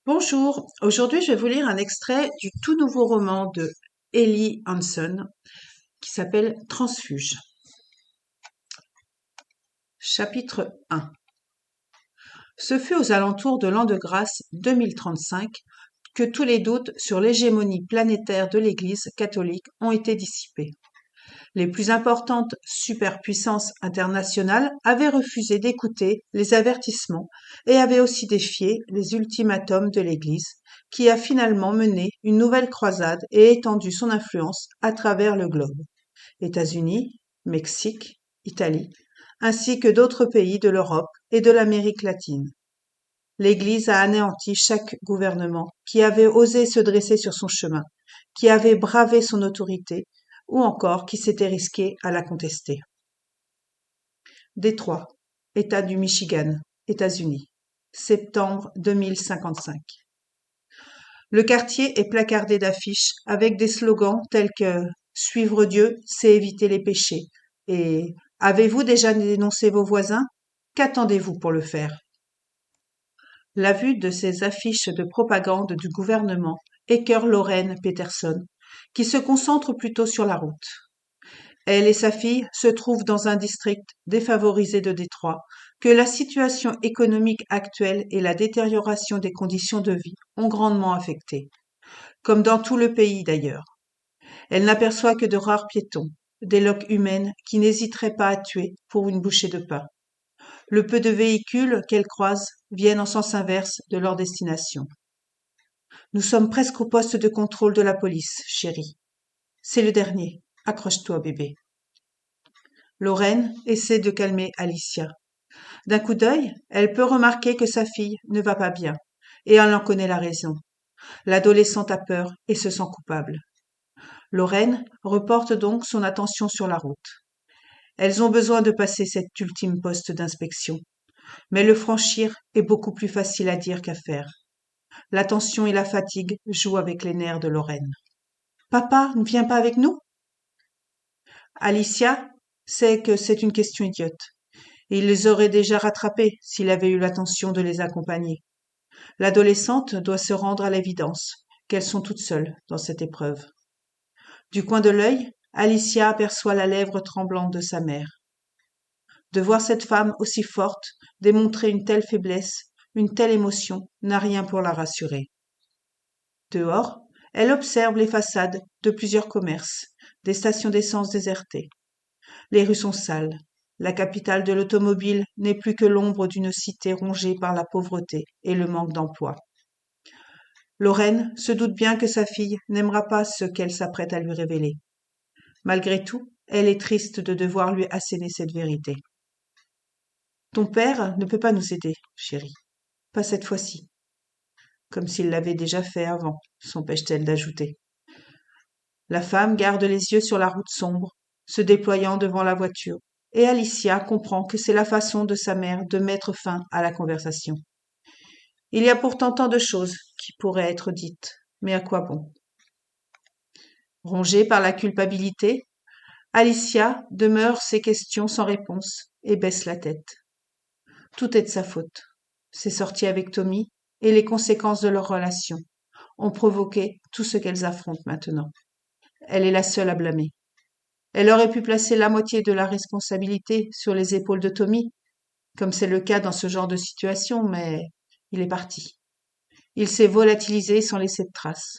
Bonjour, aujourd'hui je vais vous lire un extrait du tout nouveau roman de Ellie Hanson qui s'appelle Transfuge. Chapitre 1. Ce fut aux alentours de l'an de grâce 2035 que tous les doutes sur l'hégémonie planétaire de l'Église catholique ont été dissipés. Les plus importantes superpuissances internationales avaient refusé d'écouter les avertissements et avaient aussi défié les ultimatums de l'Église, qui a finalement mené une nouvelle croisade et étendu son influence à travers le globe. États-Unis, Mexique, Italie, ainsi que d'autres pays de l'Europe et de l'Amérique latine. L'Église a anéanti chaque gouvernement qui avait osé se dresser sur son chemin, qui avait bravé son autorité ou encore qui s'était risqué à la contester. Détroit, État du Michigan, États-Unis, septembre 2055. Le quartier est placardé d'affiches avec des slogans tels que Suivre Dieu, c'est éviter les péchés et Avez-vous déjà dénoncé vos voisins? Qu'attendez-vous pour le faire? La vue de ces affiches de propagande du gouvernement écœure Lorraine Peterson, qui se concentre plutôt sur la route. Elle et sa fille se trouvent dans un district défavorisé de Détroit, que la situation économique actuelle et la détérioration des conditions de vie ont grandement affecté, comme dans tout le pays d'ailleurs. Elle n'aperçoit que de rares piétons, des loques humaines qui n'hésiteraient pas à tuer pour une bouchée de pain. Le peu de véhicules qu'elle croise viennent en sens inverse de leur destination. Nous sommes presque au poste de contrôle de la police, chérie. C'est le dernier. Accroche-toi, bébé. Lorraine essaie de calmer Alicia. D'un coup d'œil, elle peut remarquer que sa fille ne va pas bien, et elle en connaît la raison. L'adolescente a peur et se sent coupable. Lorraine reporte donc son attention sur la route. Elles ont besoin de passer cet ultime poste d'inspection, mais le franchir est beaucoup plus facile à dire qu'à faire. La tension et la fatigue jouent avec les nerfs de Lorraine. Papa ne vient pas avec nous? Alicia sait que c'est une question idiote. Et il les aurait déjà rattrapés s'il avait eu l'attention de les accompagner. L'adolescente doit se rendre à l'évidence qu'elles sont toutes seules dans cette épreuve. Du coin de l'œil, Alicia aperçoit la lèvre tremblante de sa mère. De voir cette femme aussi forte démontrer une telle faiblesse, une telle émotion, n'a rien pour la rassurer. Dehors, elle observe les façades de plusieurs commerces, des stations d'essence désertées. Les rues sont sales. La capitale de l'automobile n'est plus que l'ombre d'une cité rongée par la pauvreté et le manque d'emploi. Lorraine se doute bien que sa fille n'aimera pas ce qu'elle s'apprête à lui révéler. Malgré tout, elle est triste de devoir lui asséner cette vérité. Ton père ne peut pas nous aider, chérie. Pas cette fois-ci. Comme s'il l'avait déjà fait avant, s'empêche-t-elle d'ajouter. La femme garde les yeux sur la route sombre, se déployant devant la voiture, et Alicia comprend que c'est la façon de sa mère de mettre fin à la conversation. Il y a pourtant tant de choses qui pourraient être dites, mais à quoi bon? Rongée par la culpabilité, Alicia demeure ses questions sans réponse et baisse la tête. Tout est de sa faute. Ses sorties avec Tommy et les conséquences de leur relation ont provoqué tout ce qu'elles affrontent maintenant. Elle est la seule à blâmer. Elle aurait pu placer la moitié de la responsabilité sur les épaules de Tommy, comme c'est le cas dans ce genre de situation, mais il est parti. Il s'est volatilisé sans laisser de traces.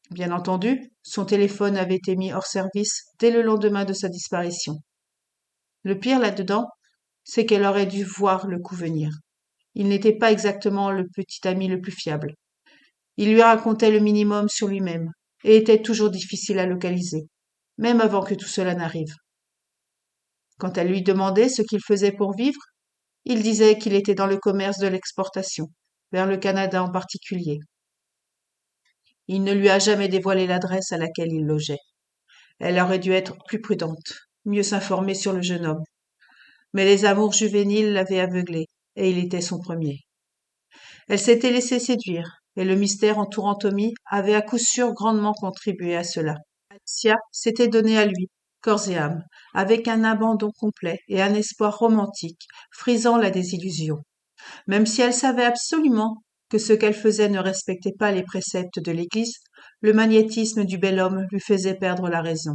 Bien entendu, son téléphone avait été mis hors service dès le lendemain de sa disparition. Le pire là-dedans, c'est qu'elle aurait dû voir le coup venir. Il n'était pas exactement le petit ami le plus fiable. Il lui racontait le minimum sur lui-même et était toujours difficile à localiser, même avant que tout cela n'arrive. Quand elle lui demandait ce qu'il faisait pour vivre, il disait qu'il était dans le commerce de l'exportation, vers le Canada en particulier. Il ne lui a jamais dévoilé l'adresse à laquelle il logeait. Elle aurait dû être plus prudente, mieux s'informer sur le jeune homme. Mais les amours juvéniles l'avaient aveuglée, et il était son premier. Elle s'était laissée séduire, et le mystère entourant Tommy avait à coup sûr grandement contribué à cela. Alicia s'était donnée à lui, corps et âme, avec un abandon complet et un espoir romantique, frisant la désillusion, même si elle savait absolument que ce qu'elle faisait ne respectait pas les préceptes de l'Église, le magnétisme du bel homme lui faisait perdre la raison.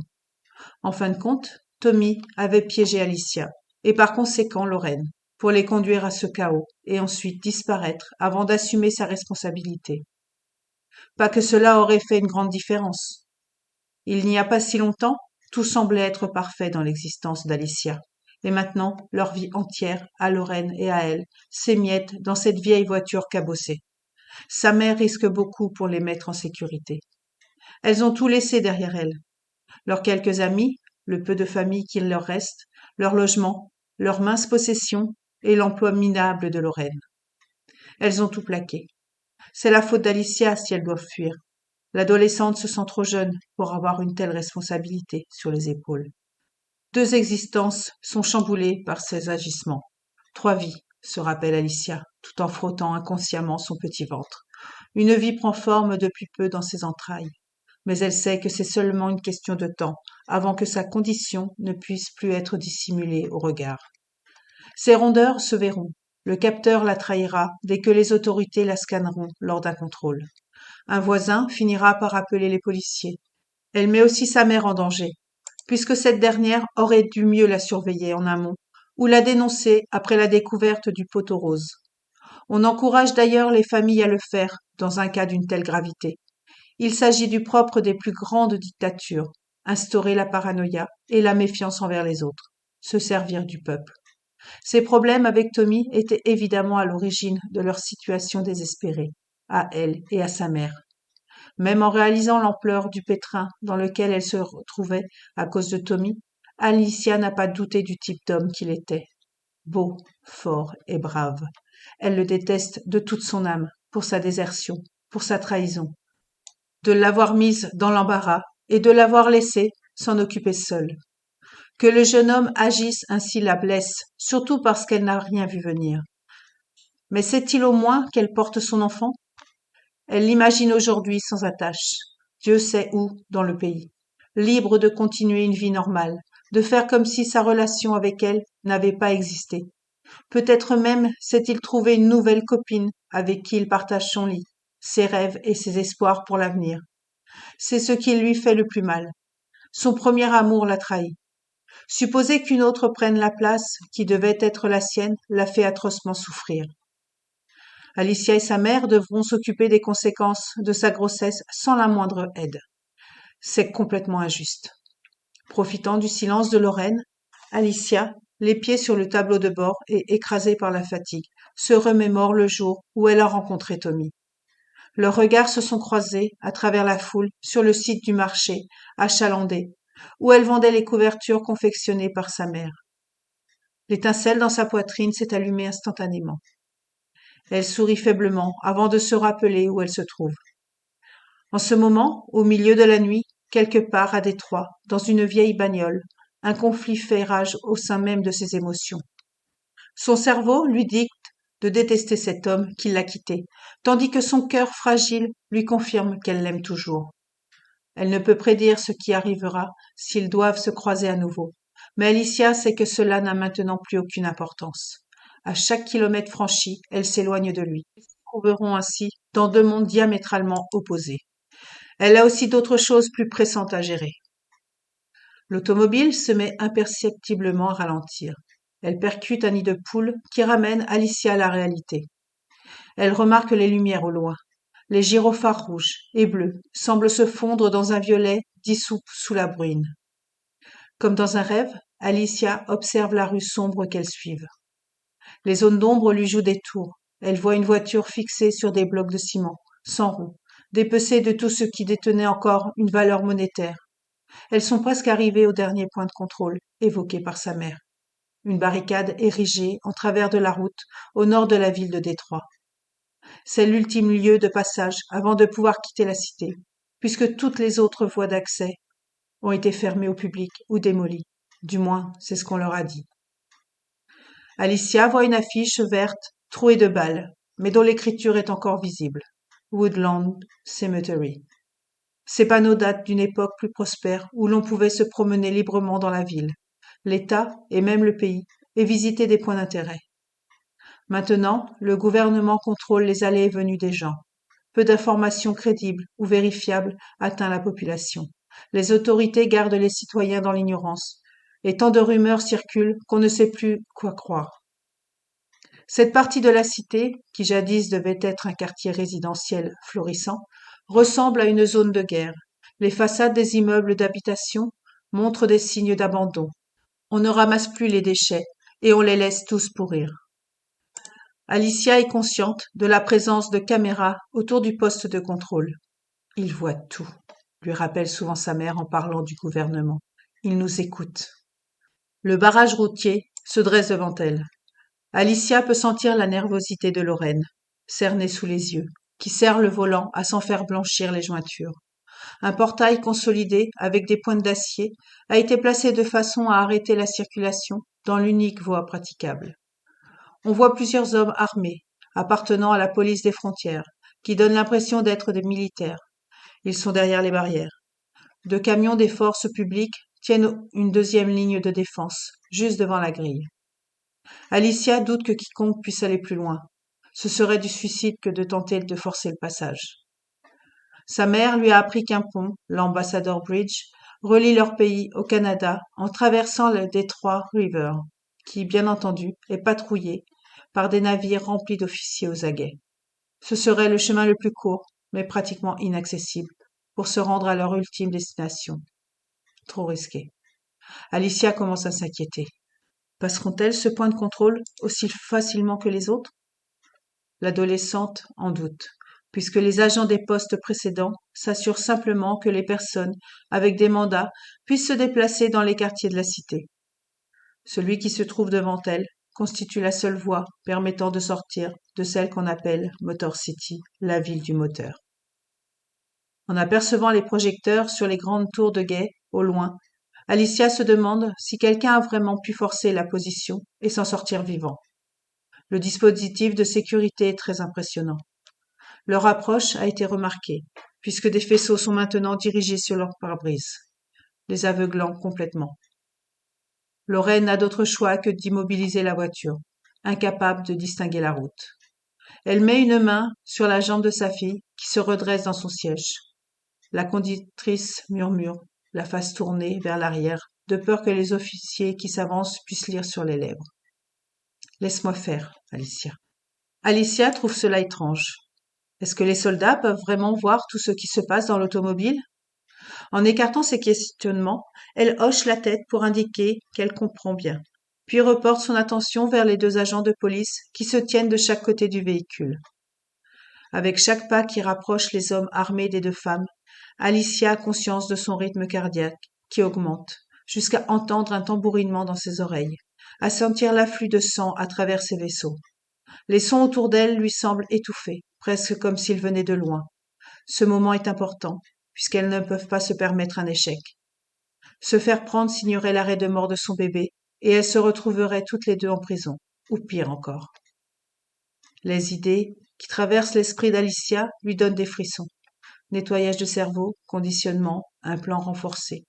En fin de compte, Tommy avait piégé Alicia, et par conséquent Lorraine, pour les conduire à ce chaos, et ensuite disparaître avant d'assumer sa responsabilité. Pas que cela aurait fait une grande différence. Il n'y a pas si longtemps, tout semblait être parfait dans l'existence d'Alicia. Et maintenant, leur vie entière, à Lorraine et à elle, s'émiette dans cette vieille voiture cabossée. Sa mère risque beaucoup pour les mettre en sécurité. Elles ont tout laissé derrière elles. Leurs quelques amis, le peu de famille qu'il leur reste, leur logement, leurs minces possessions et l'emploi minable de Lorraine. Elles ont tout plaqué. C'est la faute d'Alicia si elles doivent fuir. L'adolescente se sent trop jeune pour avoir une telle responsabilité sur les épaules. 2 existences sont chamboulées par ces agissements. 3 vies, se rappelle Alicia, tout en frottant inconsciemment son petit ventre. Une vie prend forme depuis peu dans ses entrailles, mais elle sait que c'est seulement une question de temps avant que sa condition ne puisse plus être dissimulée au regard. Ses rondeurs se verront. Le capteur la trahira dès que les autorités la scanneront lors d'un contrôle. Un voisin finira par appeler les policiers. Elle met aussi sa mère en danger, puisque cette dernière aurait dû mieux la surveiller en amont, ou la dénoncer après la découverte du poteau rose. On encourage d'ailleurs les familles à le faire dans un cas d'une telle gravité. Il s'agit du propre des plus grandes dictatures, instaurer la paranoïa et la méfiance envers les autres, se servir du peuple. Ces problèmes avec Tommy étaient évidemment à l'origine de leur situation désespérée, à elle et à sa mère. Même en réalisant l'ampleur du pétrin dans lequel elle se retrouvait à cause de Tommy, Alicia n'a pas douté du type d'homme qu'il était. Beau, fort et brave. Elle le déteste de toute son âme, pour sa désertion, pour sa trahison, de l'avoir mise dans l'embarras et de l'avoir laissé s'en occuper seule. Que le jeune homme agisse ainsi la blesse, surtout parce qu'elle n'a rien vu venir. Mais sait-il au moins qu'elle porte son enfant? Elle l'imagine aujourd'hui sans attache, Dieu sait où dans le pays, libre de continuer une vie normale, de faire comme si sa relation avec elle n'avait pas existé. Peut-être même s'est-il trouvé une nouvelle copine avec qui il partage son lit, ses rêves et ses espoirs pour l'avenir. C'est ce qui lui fait le plus mal. Son premier amour l'a trahi. Supposer qu'une autre prenne la place qui devait être la sienne l'a fait atrocement souffrir. Alicia et sa mère devront s'occuper des conséquences de sa grossesse sans la moindre aide. C'est complètement injuste. Profitant du silence de Lorraine, Alicia, les pieds sur le tableau de bord et écrasée par la fatigue, se remémore le jour où elle a rencontré Tommy. Leurs regards se sont croisés à travers la foule sur le site du marché, achalandé, où elle vendait les couvertures confectionnées par sa mère. L'étincelle dans sa poitrine s'est allumée instantanément. Elle sourit faiblement avant de se rappeler où elle se trouve. En ce moment, au milieu de la nuit, quelque part à Détroit, dans une vieille bagnole, un conflit fait rage au sein même de ses émotions. Son cerveau lui dicte de détester cet homme qui l'a quitté, tandis que son cœur fragile lui confirme qu'elle l'aime toujours. Elle ne peut prédire ce qui arrivera s'ils doivent se croiser à nouveau, mais Alicia sait que cela n'a maintenant plus aucune importance. À chaque kilomètre franchi, elle s'éloigne de lui. Ils se trouveront ainsi dans 2 mondes diamétralement opposés. Elle a aussi d'autres choses plus pressantes à gérer. L'automobile se met imperceptiblement à ralentir. Elle percute un nid de poules qui ramène Alicia à la réalité. Elle remarque les lumières au loin. Les gyrophares rouges et bleus semblent se fondre dans un violet dissous sous la bruine. Comme dans un rêve, Alicia observe la rue sombre qu'elle suive. Les zones d'ombre lui jouent des tours. Elle voit une voiture fixée sur des blocs de ciment, sans roue, dépecée de tout ce qui détenait encore une valeur monétaire. Elles sont presque arrivées au dernier point de contrôle, évoqué par sa mère. Une barricade érigée en travers de la route, au nord de la ville de Détroit. C'est l'ultime lieu de passage avant de pouvoir quitter la cité, puisque toutes les autres voies d'accès ont été fermées au public ou démolies. Du moins, c'est ce qu'on leur a dit. Alicia voit une affiche verte trouée de balles, mais dont l'écriture est encore visible. Woodland Cemetery. Ces panneaux datent d'une époque plus prospère où l'on pouvait se promener librement dans la ville, l'État et même le pays, et visiter des points d'intérêt. Maintenant, le gouvernement contrôle les allées et venues des gens. Peu d'informations crédibles ou vérifiables atteignent la population. Les autorités gardent les citoyens dans l'ignorance. Et tant de rumeurs circulent qu'on ne sait plus quoi croire. Cette partie de la cité, qui jadis devait être un quartier résidentiel florissant, ressemble à une zone de guerre. Les façades des immeubles d'habitation montrent des signes d'abandon. On ne ramasse plus les déchets et on les laisse tous pourrir. Alicia est consciente de la présence de caméras autour du poste de contrôle. Ils voient tout, lui rappelle souvent sa mère en parlant du gouvernement. Ils nous écoutent. Le barrage routier se dresse devant elle. Alicia peut sentir la nervosité de Lorraine, cernée sous les yeux, qui serre le volant à s'en faire blanchir les jointures. Un portail consolidé avec des pointes d'acier a été placé de façon à arrêter la circulation dans l'unique voie praticable. On voit plusieurs hommes armés, appartenant à la police des frontières, qui donnent l'impression d'être des militaires. Ils sont derrière les barrières. 2 camions des forces publiques tiennent une deuxième ligne de défense, juste devant la grille. Alicia doute que quiconque puisse aller plus loin. Ce serait du suicide que de tenter de forcer le passage. Sa mère lui a appris qu'un pont, l'Ambassador Bridge, relie leur pays au Canada en traversant le détroit River, qui, bien entendu, est patrouillé par des navires remplis d'officiers aux aguets. Ce serait le chemin le plus court, mais pratiquement inaccessible, pour se rendre à leur ultime destination. Trop risqué. Alicia commence à s'inquiéter. Passeront-elles ce point de contrôle aussi facilement que les autres? L'adolescente en doute, puisque les agents des postes précédents s'assurent simplement que les personnes avec des mandats puissent se déplacer dans les quartiers de la cité. Celui qui se trouve devant elle constitue la seule voie permettant de sortir de celle qu'on appelle Motor City, la ville du moteur. En apercevant les projecteurs sur les grandes tours de guet, au loin, Alicia se demande si quelqu'un a vraiment pu forcer la position et s'en sortir vivant. Le dispositif de sécurité est très impressionnant. Leur approche a été remarquée, puisque des faisceaux sont maintenant dirigés sur leur pare-brise, les aveuglant complètement. Lorraine n'a d'autre choix que d'immobiliser la voiture, incapable de distinguer la route. Elle met une main sur la jambe de sa fille, qui se redresse dans son siège. La conductrice murmure, la face tournée vers l'arrière, de peur que les officiers qui s'avancent puissent lire sur les lèvres. « Laisse-moi faire, Alicia. » Alicia trouve cela étrange. Est-ce que les soldats peuvent vraiment voir tout ce qui se passe dans l'automobile? En écartant ses questionnements, elle hoche la tête pour indiquer qu'elle comprend bien, puis reporte son attention vers les 2 agents de police qui se tiennent de chaque côté du véhicule. Avec chaque pas qui rapproche les hommes armés des 2 femmes, Alicia a conscience de son rythme cardiaque qui augmente, jusqu'à entendre un tambourinement dans ses oreilles, à sentir l'afflux de sang à travers ses vaisseaux. Les sons autour d'elle lui semblent étouffés, presque comme s'ils venaient de loin. Ce moment est important, puisqu'elles ne peuvent pas se permettre un échec. Se faire prendre signerait l'arrêt de mort de son bébé, et elles se retrouveraient toutes les 2 en prison, ou pire encore. Les idées qui traversent l'esprit d'Alicia lui donnent des frissons. Nettoyage de cerveau, conditionnement, un plan renforcé.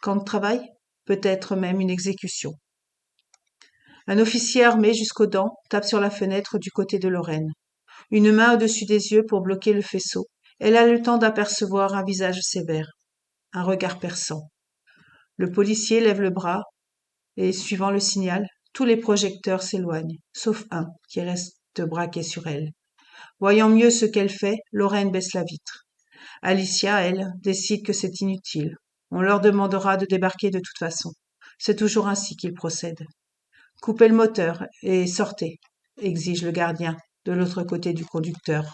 Camp de travail, peut-être même une exécution. Un officier armé jusqu'aux dents tape sur la fenêtre du côté de Lorraine. Une main au-dessus des yeux pour bloquer le faisceau. Elle a le temps d'apercevoir un visage sévère, un regard perçant. Le policier lève le bras et, suivant le signal, tous les projecteurs s'éloignent, sauf un qui reste braqué sur elle. Voyant mieux ce qu'elle fait, Lorraine baisse la vitre. Alicia, elle, décide que c'est inutile. On leur demandera de débarquer de toute façon. C'est toujours ainsi qu'ils procèdent. Coupez le moteur et sortez, exige le gardien de l'autre côté du conducteur.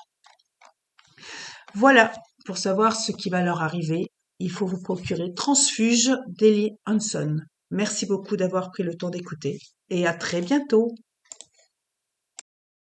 Voilà, pour savoir ce qui va leur arriver, il faut vous procurer Transfuge d'Ellie Hanson. Merci beaucoup d'avoir pris le temps d'écouter et à très bientôt.